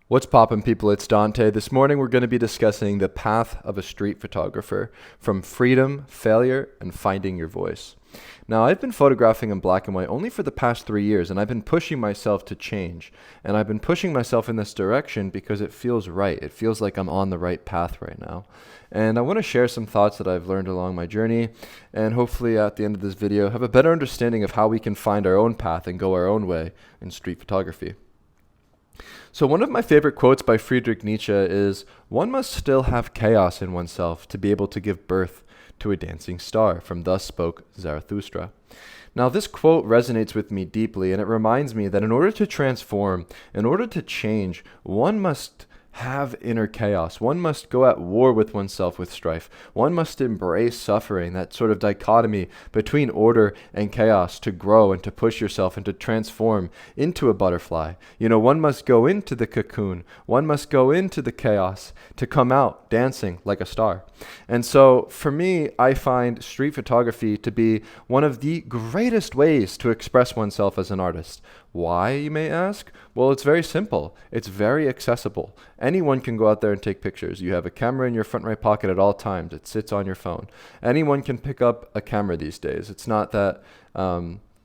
What's poppin', people? It's Dante. This morning we're going to be discussing the path of a street photographer from freedom, failure, and finding your voice. Now, I've been photographing in black and white only for the past 3 years, and I've been pushing myself to change. And I've been pushing myself in this direction because it feels right. It feels like I'm on the right path right now. And I want to share some thoughts that I've learned along my journey, and hopefully at the end of this video have a better understanding of how we can find our own path and go our own way in street photography. So one of my favorite quotes by Friedrich Nietzsche is, "One must still have chaos in oneself to be able to give birth to a dancing star," from Thus Spoke Zarathustra. Now this quote resonates with me deeply, and it reminds me that in order to transform, in order to change, one must have inner chaos. One must go at war with oneself with strife. One must embrace suffering, that sort of dichotomy between order and chaos, to grow and to push yourself and to transform into a butterfly. One must go into the cocoon. One must go into the chaos to come out dancing like a star. And so for me, I find street photography to be one of the greatest ways to express oneself as an artist. Why, you may ask? Well, it's very simple. It's very accessible. Anyone can go out there and take pictures. You have a camera in your front right pocket at all times. It sits on your phone. Anyone can pick up a camera these days. It's not that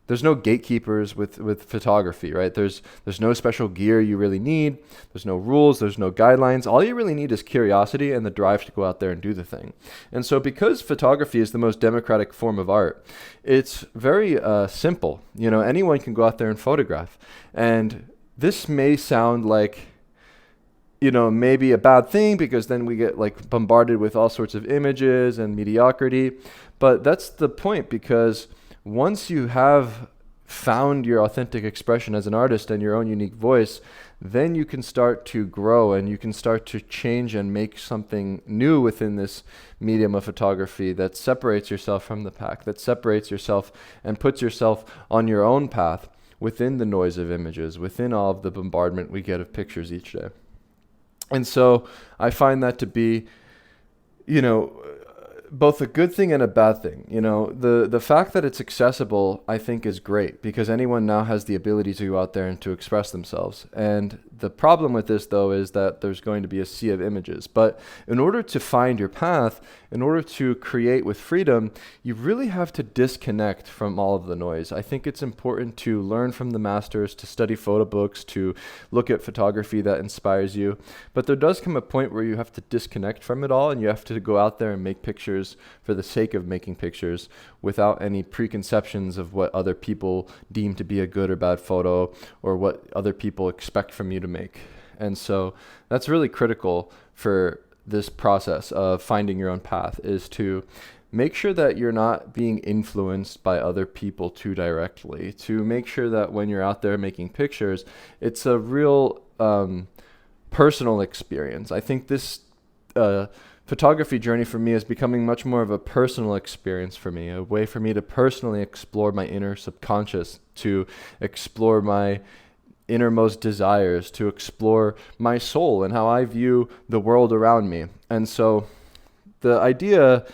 there's no gatekeepers with photography, right? There's no special gear you really need. There's no rules. There's no guidelines. All you really need is curiosity and the drive to go out there and do the thing. And so because photography is the most democratic form of art, it's very simple. Anyone can go out there and photograph. And this may sound like maybe a bad thing, because then we get bombarded with all sorts of images and mediocrity. But that's the point, because once you have found your authentic expression as an artist and your own unique voice, then you can start to grow and you can start to change and make something new within this medium of photography that separates yourself from the pack, that separates yourself and puts yourself on your own path within the noise of images, within all of the bombardment we get of pictures each day. And so I find that to be, both a good thing and a bad thing. The fact that it's accessible, I think, is great, because anyone now has the ability to go out there and to express themselves. And the problem with this, though, is that there's going to be a sea of images. But in order to find your path, in order to create with freedom, you really have to disconnect from all of the noise. I think it's important to learn from the masters, to study photo books, to look at photography that inspires you. But there does come a point where you have to disconnect from it all, and you have to go out there and make pictures for the sake of making pictures without any preconceptions of what other people deem to be a good or bad photo, or what other people expect from you to make. And so that's really critical for this process of finding your own path, is to make sure that you're not being influenced by other people too directly, to make sure that when you're out there making pictures, it's a real personal experience. I think this photography journey for me is becoming much more of a personal experience for me, a way for me to personally explore my inner subconscious, to explore my innermost desires, to explore my soul and how I view the world around me. And so the idea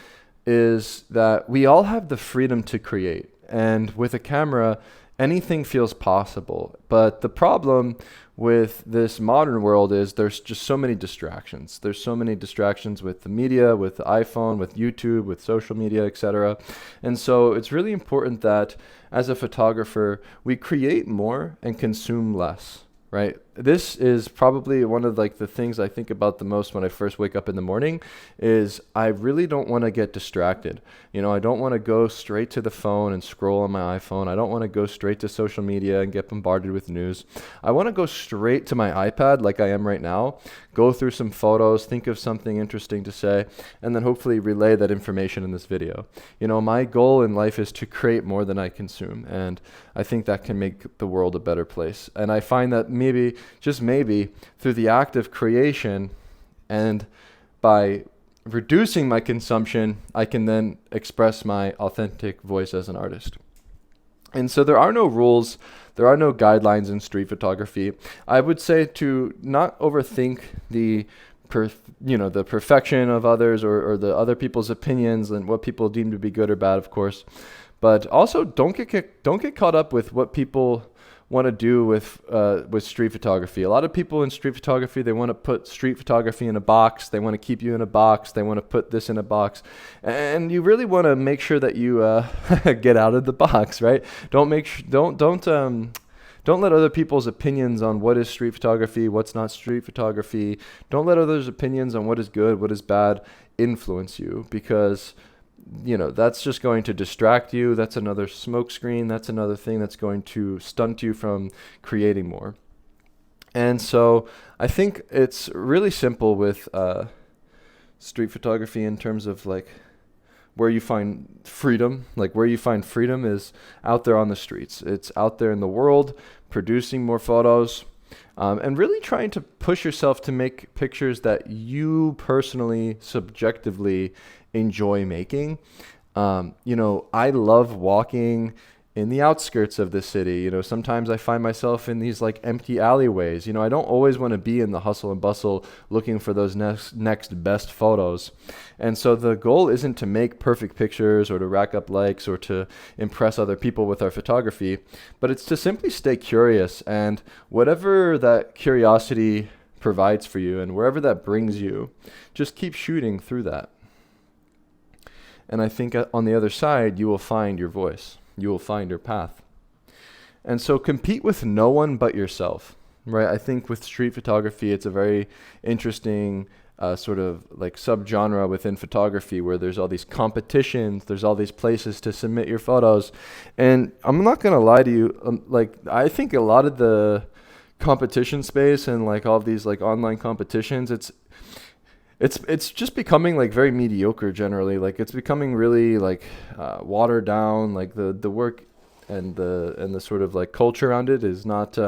is that we all have the freedom to create, and with a camera, anything feels possible. But the problem with this modern world is there's just so many distractions. There's so many distractions with the media, with the iPhone, with YouTube, with social media, etc. And so it's really important that as a photographer, we create more and consume less, right? This is probably one of the things I think about the most when I first wake up in the morning, is I really don't want to get distracted. I don't want to go straight to the phone and scroll on my iPhone. I don't want to go straight to social media and get bombarded with news. I want to go straight to my iPad like I am right now, go through some photos, think of something interesting to say, and then hopefully relay that information in this video. My goal in life is to create more than I consume, and I think that can make the world a better place. And I find that maybe, just maybe, through the act of creation and by reducing my consumption, I can then express my authentic voice as an artist. And so there are no rules, there are no guidelines in street photography. I would say to not overthink the perfection of others, or the other people's opinions and what people deem to be good or bad, of course. But also don't get caught up with what people want to do with street photography. A lot of people in street photography, they want to put street photography in a box. They want to keep you in a box. They want to put this in a box, and you really want to make sure that you get out of the box, right? Don't let other people's opinions on what is street photography, what's not street photography. Don't let others' opinions on what is good, what is bad influence you, because that's just going to distract you. That's another smoke screen. That's another thing that's going to stunt you from creating more. And so I think it's really simple with street photography in terms of like where you find freedom. Like where you find freedom is out there on the streets. It's out there in the world, producing more photos, and really trying to push yourself to make pictures that you personally, subjectively enjoy making. I love walking in the outskirts of the city. Sometimes I find myself in these like empty alleyways. I don't always want to be in the hustle and bustle looking for those next best photos. And so the goal isn't to make perfect pictures or to rack up likes or to impress other people with our photography, but it's to simply stay curious, and whatever that curiosity provides for you and wherever that brings you, just keep shooting through that. And I think on the other side, you will find your voice. You will find your path. And so compete with no one but yourself, right? I think with street photography, it's a very interesting sort of like subgenre within photography where there's all these competitions, there's all these places to submit your photos. And I'm not going to lie to you, I think a lot of the competition space and like all of these like online competitions, it's just becoming like very mediocre generally. Like it's becoming really like watered down. Like the work and the sort of like culture around it is not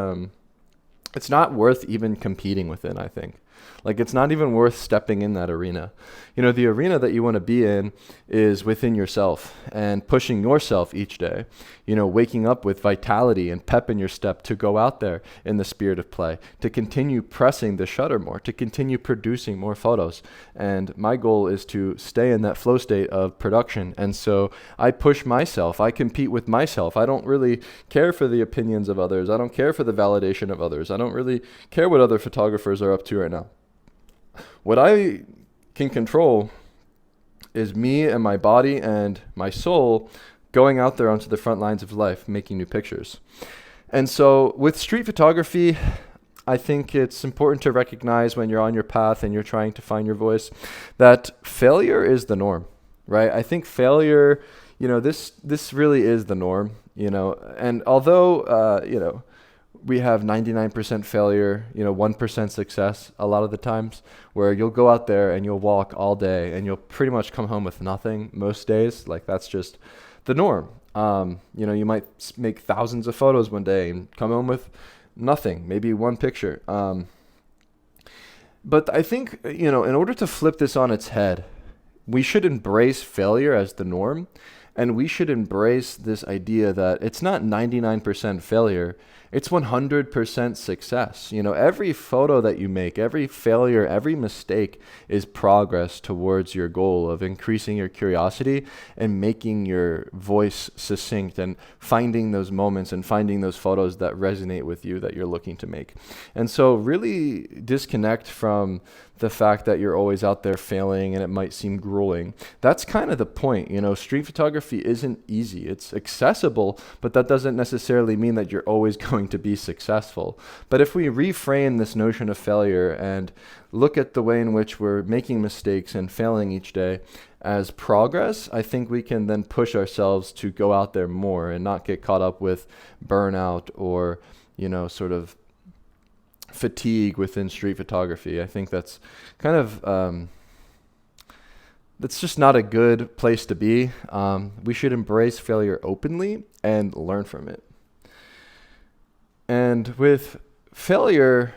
it's not worth even competing within, I think. Like it's not even worth stepping in that arena. The arena that you want to be in is within yourself and pushing yourself each day, waking up with vitality and pep in your step to go out there in the spirit of play, to continue pressing the shutter more, to continue producing more photos. And my goal is to stay in that flow state of production. And so I push myself. I compete with myself. I don't really care for the opinions of others. I don't care for the validation of others. I don't really care what other photographers are up to right now. What I can control is me and my body and my soul going out there onto the front lines of life, making new pictures. And so with street photography, I think it's important to recognize when you're on your path and you're trying to find your voice that failure is the norm, right? I think failure, this really is the norm, and although, we have 99% failure, 1% success a lot of the times, where you'll go out there and you'll walk all day and you'll pretty much come home with nothing most days. Like that's just the norm. You might make thousands of photos one day and come home with nothing, maybe one picture. But I think, in order to flip this on its head, we should embrace failure as the norm. And we should embrace this idea that it's not 99% failure, it's 100% success. Every photo that you make, every failure, every mistake is progress towards your goal of increasing your curiosity and making your voice succinct and finding those moments and finding those photos that resonate with you that you're looking to make. And so really disconnect from the fact that you're always out there failing and it might seem grueling. That's kind of the point. Street photography isn't easy. It's accessible, but that doesn't necessarily mean that you're always going to be successful. But if we reframe this notion of failure and look at the way in which we're making mistakes and failing each day as progress, I think we can then push ourselves to go out there more and not get caught up with burnout or, sort of fatigue within street photography. I think that's kind of that's just not a good place to be. We should embrace failure openly and learn from it. And with failure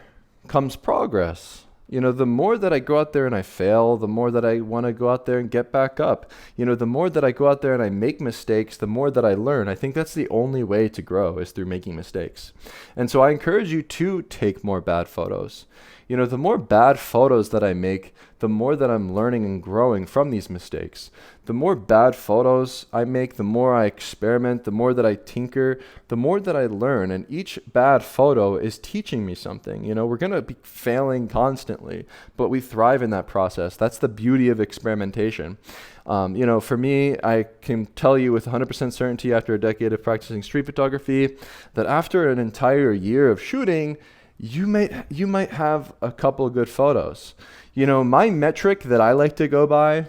comes progress. The more that I go out there and I fail, the more that I want to go out there and get back up. The more that I go out there and I make mistakes, the more that I learn. I think that's the only way to grow is through making mistakes. And so I encourage you to take more bad photos. The more bad photos that I make, the more that I'm learning and growing from these mistakes. The more bad photos I make, the more I experiment, the more that I tinker, the more that I learn. And each bad photo is teaching me something. We're going to be failing constantly, but we thrive in that process. That's the beauty of experimentation. For me, I can tell you with 100% certainty after a decade of practicing street photography that after an entire year of shooting, you might have a couple of good photos. My metric that I like to go by,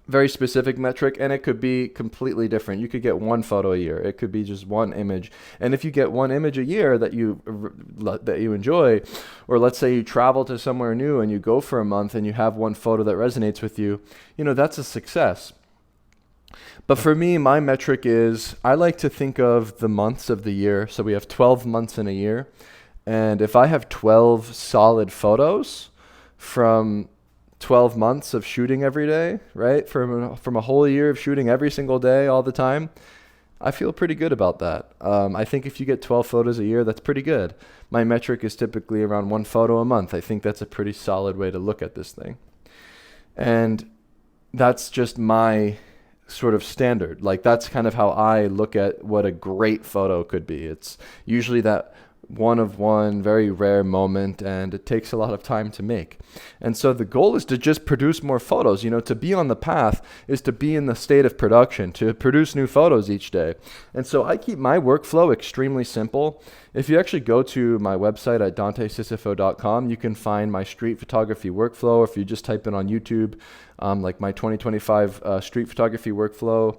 very specific metric, and it could be completely different. You could get one photo a year. It could be just one image. And if you get one image a year that you enjoy, or let's say you travel to somewhere new and you go for a month and you have one photo that resonates with you, that's a success. But for me, my metric is I like to think of the months of the year. So we have 12 months in a year. And if I have 12 solid photos from 12 months of shooting every day, right? From a whole year of shooting every single day, all the time, I feel pretty good about that. I think if you get 12 photos a year, that's pretty good. My metric is typically around one photo a month. I think that's a pretty solid way to look at this thing. And that's just my sort of standard. Like that's kind of how I look at what a great photo could be. It's usually that one of one, very rare moment, and it takes a lot of time to make. And so the goal is to just produce more photos. To be on the path is to be in the state of production, to produce new photos each day. And so I keep my workflow extremely simple. If you actually go to my website at dantesisifo.com, you can find my street photography workflow. Or if you just type in on YouTube, like my 2025 street photography workflow,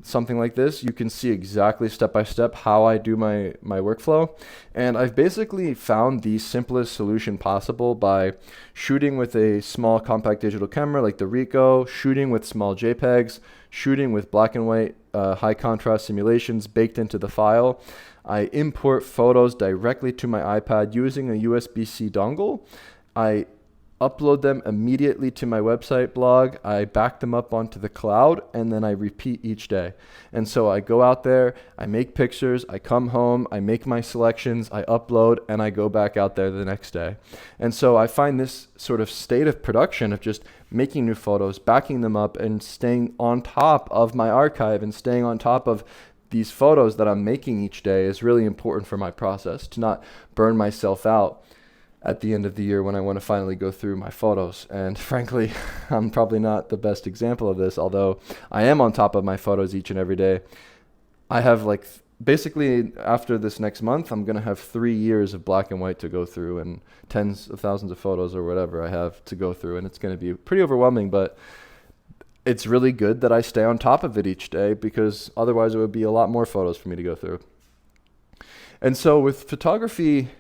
something like this, you can see exactly step by step how I do my workflow. And I've basically found the simplest solution possible by shooting with a small compact digital camera like the Ricoh, shooting with small JPEGs, shooting with black and white high contrast simulations baked into the file. I import photos directly to my iPad using a USB-C dongle. I upload them immediately to my website blog. I back them up onto the cloud, and then I repeat each day. And so I go out there, I make pictures, I come home, I make my selections, I upload, and I go back out there the next day. And so I find this sort of state of production of just making new photos, backing them up, and staying on top of my archive and staying on top of these photos that I'm making each day is really important for my process, to not burn myself out at the end of the year when I want to finally go through my photos. And frankly, I'm probably not the best example of this, although I am on top of my photos each and every day. I have basically after this next month, I'm going to have 3 years of black and white to go through and tens of thousands of photos or whatever I have to go through. And it's going to be pretty overwhelming, but it's really good that I stay on top of it each day, because otherwise it would be a lot more photos for me to go through. And so with photography,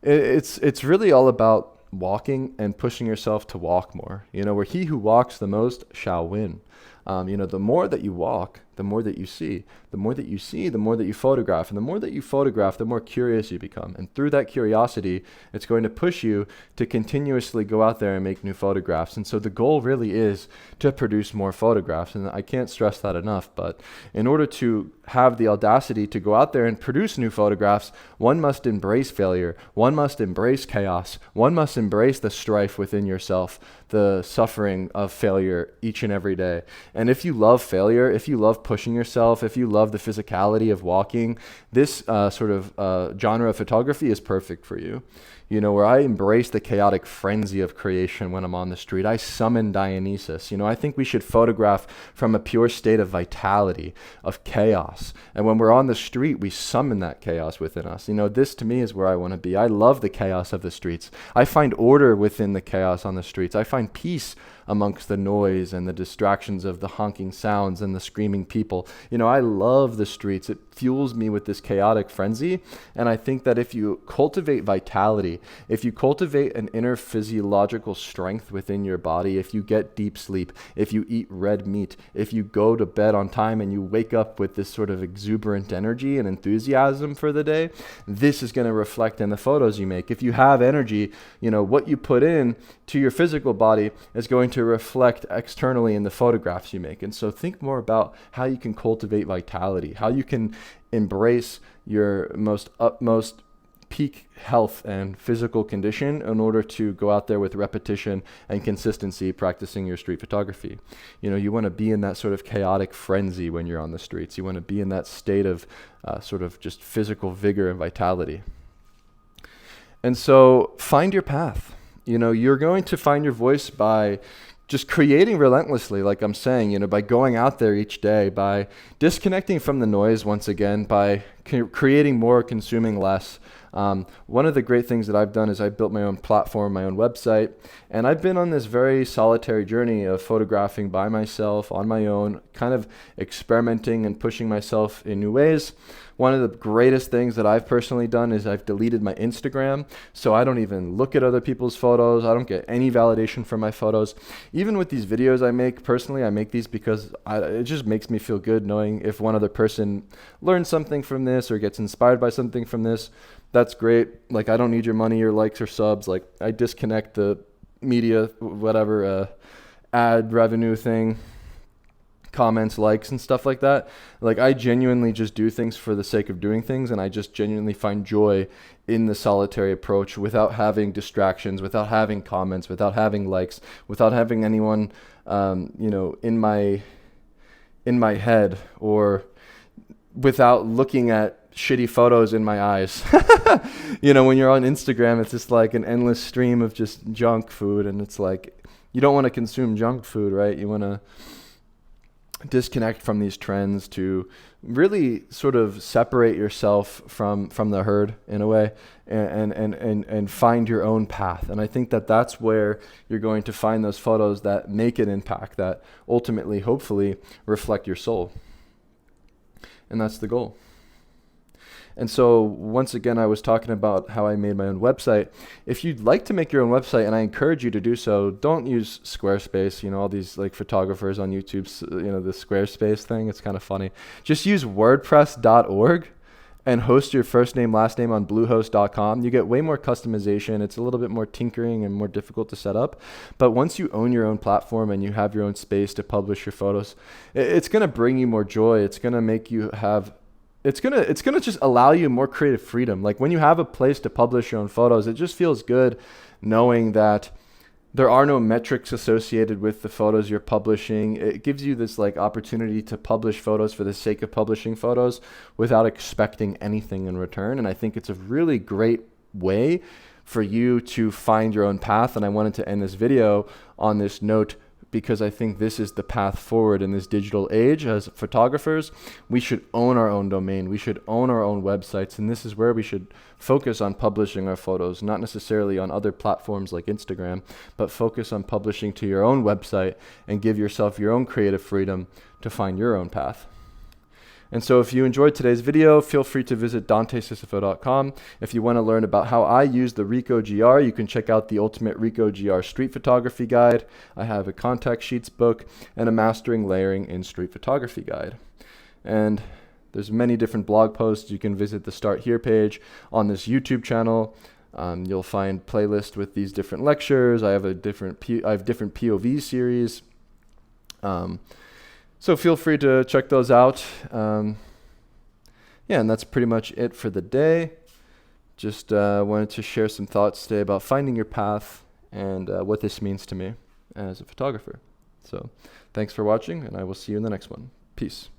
it's really all about walking and pushing yourself to walk more. Where he who walks the most shall win. The more that you walk, the more that you see. The more that you see, the more that you photograph. And the more that you photograph, the more curious you become. And through that curiosity, it's going to push you to continuously go out there and make new photographs. And so the goal really is to produce more photographs. And I can't stress that enough. But in order to have the audacity to go out there and produce new photographs, one must embrace failure. One must embrace chaos. One must embrace the strife within yourself, the suffering of failure each and every day. And if you love failure, if you love pushing yourself, if you love the physicality of walking, this sort of genre of photography is perfect for you. Where I embrace the chaotic frenzy of creation when I'm on the street. I summon Dionysus. I think we should photograph from a pure state of vitality, of chaos. And when we're on the street, we summon that chaos within us. This to me is where I want to be. I love the chaos of the streets. I find order within the chaos on the streets. I find peace amongst the noise and the distractions of the honking sounds and the screaming people. I love the streets. It fuels me with this chaotic frenzy. And I think that if you cultivate vitality, if you cultivate an inner physiological strength within your body, if you get deep sleep, if you eat red meat, if you go to bed on time and you wake up with this sort of exuberant energy and enthusiasm for the day, this is going to reflect in the photos you make. If you have energy, what you put in to your physical body is going to reflect externally in the photographs you make. And so think more about how you can cultivate vitality, how you can embrace your utmost peak health and physical condition in order to go out there with repetition and consistency practicing your street photography. You know, you want to be in that sort of chaotic frenzy when you're on the streets. You want to be in that state of sort of just physical vigor and vitality. And so find your path. You know, you're going to find your voice by just creating relentlessly, like I'm saying, you know, by going out there each day, by disconnecting from the noise once again, by creating more, consuming less. One of the great things that I've done is I built my own platform, my own website, and I've been on this very solitary journey of photographing by myself, on my own, kind of experimenting and pushing myself in new ways. One of the greatest things that I've personally done is I've deleted my Instagram, so I don't even look at other people's photos. I don't get any validation from my photos. Even with these videos I make, personally, I make these because it just makes me feel good knowing if one other person learns something from this or gets inspired by something from this. That's great. Like, I don't need your money or likes or subs. Like, I disconnect the media, whatever, ad revenue thing, comments, likes, and stuff like that. Like, I genuinely just do things for the sake of doing things, and I just genuinely find joy in the solitary approach without having distractions, without having comments, without having likes, without having anyone, you know, in my head, or without looking at shitty photos in my eyes. You know, when you're on Instagram, it's just like an endless stream of just junk food, and it's like, you don't want to consume junk food, right? You want to disconnect from these trends to really sort of separate yourself from the herd in a way, and find your own path. And I think that that's where you're going to find those photos that make an impact, that ultimately, hopefully, reflect your soul. And that's the goal. And so once again, I was talking about how I made my own website. If you'd like to make your own website, and I encourage you to do so, don't use Squarespace. You know, all these like photographers on YouTube, you know, the Squarespace thing, it's kind of funny. Just use wordpress.org and host your first name, last name on bluehost.com. You get way more customization. It's a little bit more tinkering and more difficult to set up. But once you own your own platform and you have your own space to publish your photos, it's going to bring you more joy. It's going to make you have It's gonna just allow you more creative freedom. Like, when you have a place to publish your own photos, it just feels good knowing that there are no metrics associated with the photos you're publishing. It gives you this like opportunity to publish photos for the sake of publishing photos without expecting anything in return. And I think it's a really great way for you to find your own path. And I wanted to end this video on this note, because I think this is the path forward in this digital age. As photographers, we should own our own domain. We should own our own websites. And this is where we should focus on publishing our photos, not necessarily on other platforms like Instagram, but focus on publishing to your own website and give yourself your own creative freedom to find your own path. And so if you enjoyed today's video, feel free to visit dantesisifo.com. If you want to learn about how I use the Ricoh GR, you can check out the Ultimate Ricoh GR Street Photography Guide. I have a contact sheets book and a Mastering Layering in Street Photography Guide. And there's many different blog posts. You can visit the Start Here page on this YouTube channel. You'll find playlists with these different lectures. I have different POV series. So feel free to check those out. Yeah, and that's pretty much it for the day. Just wanted to share some thoughts today about finding your path and what this means to me as a photographer. So thanks for watching, and I will see you in the next one. Peace.